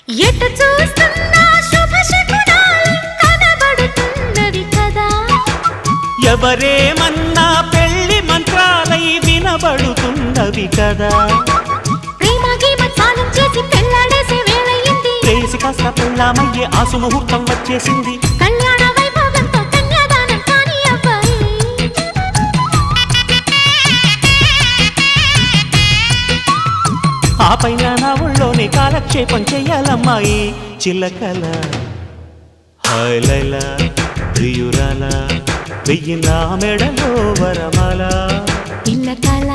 ఎటు చూస్తున్నా శుభ శకునాలు కనబడుతున్నవి కదా. ఎవరేమన్నా పెళ్లి మంత్రాలై వినబడుతున్నవి కదా. ప్రేమ గీమ స్నానం చేసి పెళ్ళాడేసే వేళయింది. ప్రేసి కాస్త పెళ్ళామయ్యే ఆసు ముహూర్తం వచ్చేసింది. కళ్యాణ వైభోగంతో కన్యాదానం కాని అబ్బాయి. ఆ పైన నా ఒళ్ళోని కాలక్షేపం చెయ్యాలమ్మాయి. చిలకల హాయ్ లైలా ప్రియురాల వెయ్యి నా మెడలో వరమాల. పిల్ల కళ